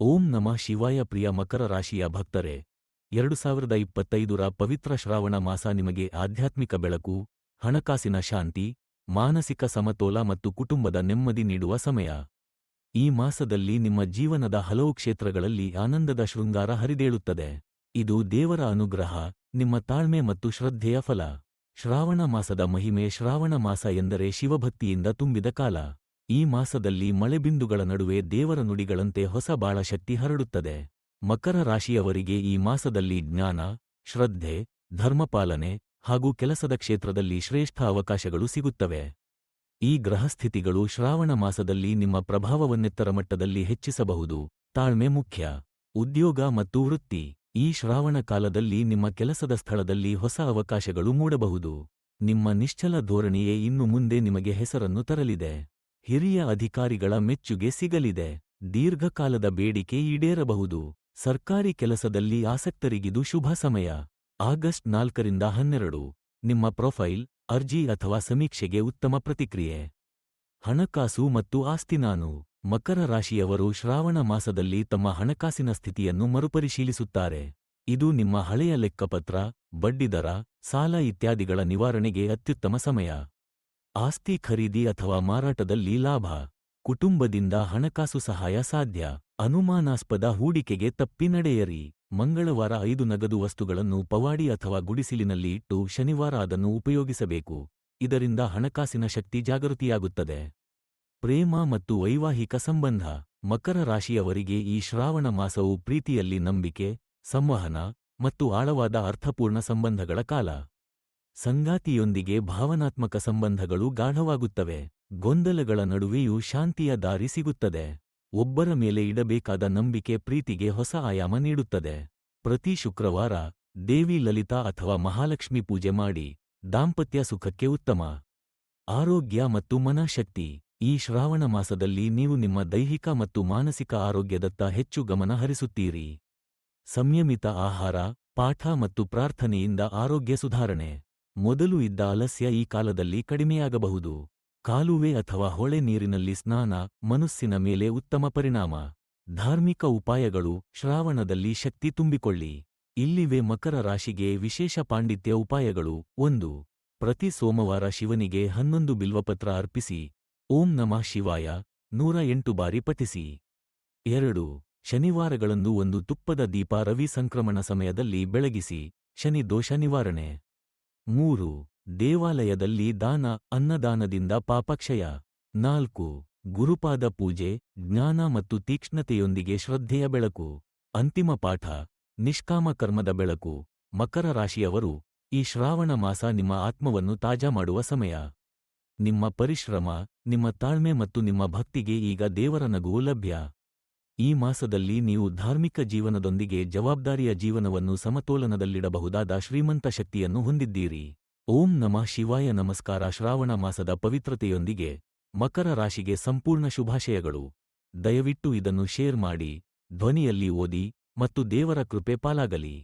ಓಂ ನಮಃ ಶಿವಾಯ. ಪ್ರಿಯ ಮಕರ ರಾಶಿಯ ಭಕ್ತರೇ, 2025ರ ಪವಿತ್ರ ಶ್ರಾವಣ ಮಾಸ ನಿಮಗೆ ಆಧ್ಯಾತ್ಮಿಕ ಬೆಳಕು, ಹಣಕಾಸಿನ ಶಾಂತಿ, ಮಾನಸಿಕ ಸಮತೋಲ ಮತ್ತು ಕುಟುಂಬದ ನೆಮ್ಮದಿ ನೀಡುವ ಸಮಯ. ಈ ಮಾಸದಲ್ಲಿ ನಿಮ್ಮ ಜೀವನದ ಹಲವು ಕ್ಷೇತ್ರಗಳಲ್ಲಿ ಆನಂದದ ಶೃಂಗಾರ ಹರಿದೇಳುತ್ತದೆ. ಇದು ದೇವರ ಅನುಗ್ರಹ, ನಿಮ್ಮ ತಾಳ್ಮೆ ಮತ್ತು ಶ್ರದ್ಧೆಯ ಫಲ. ಶ್ರಾವಣ ಮಾಸದ ಮಹಿಮೆ. ಶ್ರಾವಣ ಮಾಸ ಎಂದರೆ ಶಿವಭಕ್ತಿಯಿಂದ ತುಂಬಿದ ಕಾಲ. ಈ ಮಾಸದಲ್ಲಿ ಮಳೆಬಿಂದುಗಳ ನಡುವೆ ದೇವರ ನುಡಿಗಳಂತೆ ಹೊಸ ಬಾಳ ಶಕ್ತಿ ಹರಡುತ್ತದೆ. ಮಕರ ರಾಶಿಯವರಿಗೆ ಈ ಮಾಸದಲ್ಲಿ ಜ್ಞಾನ, ಶ್ರದ್ಧೆ, ಧರ್ಮಪಾಲನೆ ಹಾಗೂ ಕೆಲಸದ ಕ್ಷೇತ್ರದಲ್ಲಿ ಶ್ರೇಷ್ಠ ಅವಕಾಶಗಳು ಸಿಗುತ್ತವೆ. ಈ ಗ್ರಹಸ್ಥಿತಿಗಳು ಶ್ರಾವಣ ಮಾಸದಲ್ಲಿ ನಿಮ್ಮ ಪ್ರಭಾವವನ್ನೆತ್ತರ ಮಟ್ಟದಲ್ಲಿ ಹೆಚ್ಚಿಸಬಹುದು. ತಾಳ್ಮೆ ಮುಖ್ಯ. ಉದ್ಯೋಗ ಮತ್ತು ವೃತ್ತಿ. ಈ ಶ್ರಾವಣ ಕಾಲದಲ್ಲಿ ನಿಮ್ಮ ಕೆಲಸದ ಸ್ಥಳದಲ್ಲಿ ಹೊಸ ಅವಕಾಶಗಳು ಮೂಡಬಹುದು. ನಿಮ್ಮ ನಿಶ್ಚಲ ಧೋರಣೆಯೇ ಇನ್ನು ಮುಂದೆ ನಿಮಗೆ ಹೆಸರನ್ನು ತರಲಿದೆ. ಹಿರಿಯ ಅಧಿಕಾರಿಗಳ ಮೆಚ್ಚುಗೆ ಸಿಗಲಿದೆ. ದೀರ್ಘಕಾಲದ ಬೇಡಿಕೆ ಈಡೇರಬಹುದು. ಸರ್ಕಾರಿ ಕೆಲಸದಲ್ಲಿ ಆಸಕ್ತರಿಗಿದು ಶುಭ ಸಮಯ. ಆಗಸ್ಟ್ 4ರಿಂದ 12. ನಿಮ್ಮ ಪ್ರೊಫೈಲ್, ಅರ್ಜಿ ಅಥವಾ ಸಮೀಕ್ಷೆಗೆ ಉತ್ತಮ ಪ್ರತಿಕ್ರಿಯೆ. ಹಣಕಾಸು ಮತ್ತು ಆಸ್ತಿ. ಮಕರ ರಾಶಿಯವರು ಶ್ರಾವಣ ಮಾಸದಲ್ಲಿ ತಮ್ಮ ಹಣಕಾಸಿನ ಸ್ಥಿತಿಯನ್ನು ಮರುಪರಿಶೀಲಿಸುತ್ತಾರೆ. ಇದು ನಿಮ್ಮ ಹಳೆಯ ಲೆಕ್ಕಪತ್ರ, ಬಡ್ಡಿದರ, ಸಾಲ ಇತ್ಯಾದಿಗಳ ನಿವಾರಣೆಗೆ ಅತ್ಯುತ್ತಮ ಸಮಯ. ಆಸ್ತಿ ಖರೀದಿ ಅಥವಾ ಮಾರಾಟದಲ್ಲಿ ಲಾಭ. ಕುಟುಂಬದಿಂದ ಹಣಕಾಸು ಸಹಾಯ ಸಾಧ್ಯ. ಅನುಮಾನಾಸ್ಪದ ಹೂಡಿಕೆಗೆ ತಪ್ಪಿ ನಡೆಯಿರಿ. ಮಂಗಳವಾರ 5 ನಗದು ವಸ್ತುಗಳನ್ನು ಪವಾಡಿ ಅಥವಾ ಗುಡಿಸಿಲಿನಲ್ಲಿ ಇಟ್ಟು ಶನಿವಾರ ಅದನ್ನು ಉಪಯೋಗಿಸಬೇಕು. ಇದರಿಂದ ಹಣಕಾಸಿನ ಶಕ್ತಿ ಜಾಗೃತಿಯಾಗುತ್ತದೆ. ಪ್ರೇಮ ಮತ್ತು ವೈವಾಹಿಕ ಸಂಬಂಧ. ಮಕರ ರಾಶಿಯವರಿಗೆ ಈ ಶ್ರಾವಣ ಮಾಸವು ಪ್ರೀತಿಯಲ್ಲಿ ನಂಬಿಕೆ, ಸಂವಹನ ಮತ್ತು ಆಳವಾದ ಅರ್ಥಪೂರ್ಣ ಸಂಬಂಧಗಳ ಕಾಲ. ಸಂಗಾತಿಯೊಂದಿಗೆ ಭಾವನಾತ್ಮಕ ಸಂಬಂಧಗಳು ಗಾಢವಾಗುತ್ತವೆ. ಗೊಂದಲಗಳ ನಡುವೆಯೂ ಶಾಂತಿಯ ದಾರಿ ಸಿಗುತ್ತದೆ. ಒಬ್ಬರ ಮೇಲೆ ಇಡಬೇಕಾದ ನಂಬಿಕೆ ಪ್ರೀತಿಗೆ ಹೊಸ ಆಯಾಮ ನೀಡುತ್ತದೆ. ಪ್ರತಿ ಶುಕ್ರವಾರ ದೇವಿ ಲಲಿತಾ ಅಥವಾ ಮಹಾಲಕ್ಷ್ಮಿ ಪೂಜೆ ಮಾಡಿ. ದಾಂಪತ್ಯ ಸುಖಕ್ಕೆ ಉತ್ತಮ. ಆರೋಗ್ಯ ಮತ್ತು ಮನಃಶಕ್ತಿ. ಈ ಶ್ರಾವಣ ಮಾಸದಲ್ಲಿ ನೀವು ನಿಮ್ಮ ದೈಹಿಕ ಮತ್ತು ಮಾನಸಿಕ ಆರೋಗ್ಯದತ್ತ ಹೆಚ್ಚು ಗಮನ ಹರಿಸುತ್ತೀರಿ. ಸಂಯಮಿತ ಆಹಾರ, ಪಾಠ ಮತ್ತು ಪ್ರಾರ್ಥನೆಯಿಂದ ಆರೋಗ್ಯ ಸುಧಾರಣೆ. ಮೊದಲು ಇದ್ದ ಆಲಸ್ಯ ಈ ಕಾಲದಲ್ಲಿ ಕಡಿಮೆಯಾಗಬಹುದು. ಕಾಲುವೆ ಅಥವಾ ಹೊಳೆ ನೀರಿನಲ್ಲಿ ಸ್ನಾನ ಮನಸ್ಸಿನ ಮೇಲೆ ಉತ್ತಮ ಪರಿಣಾಮ. ಧಾರ್ಮಿಕ ಉಪಾಯಗಳು. ಶ್ರಾವಣದಲ್ಲಿ ಶಕ್ತಿ ತುಂಬಿಕೊಳ್ಳಿ. ಇಲ್ಲಿವೆ ಮಕರ ರಾಶಿಗೆ ವಿಶೇಷ ಪಾಂಡಿತ್ಯ ಉಪಾಯಗಳು. 1. ಪ್ರತಿ ಸೋಮವಾರ ಶಿವನಿಗೆ 11 ಬಿಲ್ವಪತ್ರ ಅರ್ಪಿಸಿ. ಓಂ ನಮಃ ಶಿವಾಯ 108 ಬಾರಿ ಪಠಿಸಿ. 2. ಶನಿವಾರಗಳಂದು ಒಂದು ತುಪ್ಪದ ದೀಪ ರವಿ ಸಂಕ್ರಮಣ ಸಮಯದಲ್ಲಿ ಬೆಳಗಿಸಿ. ಶನಿ ದೋಷ ನಿವಾರಣೆ. 3. ದೇವಾಲಯದಲ್ಲಿ ದಾನ, ಅನ್ನದಾನದಿಂದ ಪಾಪಕ್ಷಯ. 4. ಗುರುಪಾದ ಪೂಜೆ, ಜ್ಞಾನ ಮತ್ತು ತೀಕ್ಷ್ಣತೆಯೊಂದಿಗೆ ಶ್ರದ್ಧೆಯ ಬೆಳಕು. ಅಂತಿಮ ಪಾಠ, ನಿಷ್ಕಾಮ ಕರ್ಮದ ಬೆಳಕು. ಮಕರ ರಾಶಿಯವರು, ಈ ಶ್ರಾವಣ ಮಾಸ ನಿಮ್ಮ ಆತ್ಮವನ್ನು ತಾಜಾ ಮಾಡುವ ಸಮಯ. ನಿಮ್ಮ ಪರಿಶ್ರಮ, ನಿಮ್ಮ ತಾಳ್ಮೆ ಮತ್ತು ನಿಮ್ಮ ಭಕ್ತಿಗೆ ಈಗ ದೇವರ ನಗುವು ಲಭ್ಯ. ಈ ಮಾಸದಲ್ಲಿ ನೀವು ಧಾರ್ಮಿಕ ಜೀವನದೊಂದಿಗೆ ಜವಾಬ್ದಾರಿಯ ಜೀವನವನ್ನು ಸಮತೋಲನದಲ್ಲಿಡಬಹುದಾದ ಶ್ರೀಮಂತ ಶಕ್ತಿಯನ್ನು ಹೊಂದಿದ್ದೀರಿ. ಓಂ ನಮಃ ಶಿವಾಯ. ನಮಸ್ಕಾರ. ಶ್ರಾವಣ ಮಾಸದ ಪವಿತ್ರತೆಯೊಂದಿಗೆ ಮಕರ ರಾಶಿಗೆ ಸಂಪೂರ್ಣ ಶುಭಾಶಯಗಳು. ದಯವಿಟ್ಟು ಇದನ್ನು ಶೇರ್ ಮಾಡಿ, ಧ್ವನಿಯಲ್ಲಿ ಓದಿ ಮತ್ತು ದೇವರ ಕೃಪೆ ಪಾಲಾಗಲಿ.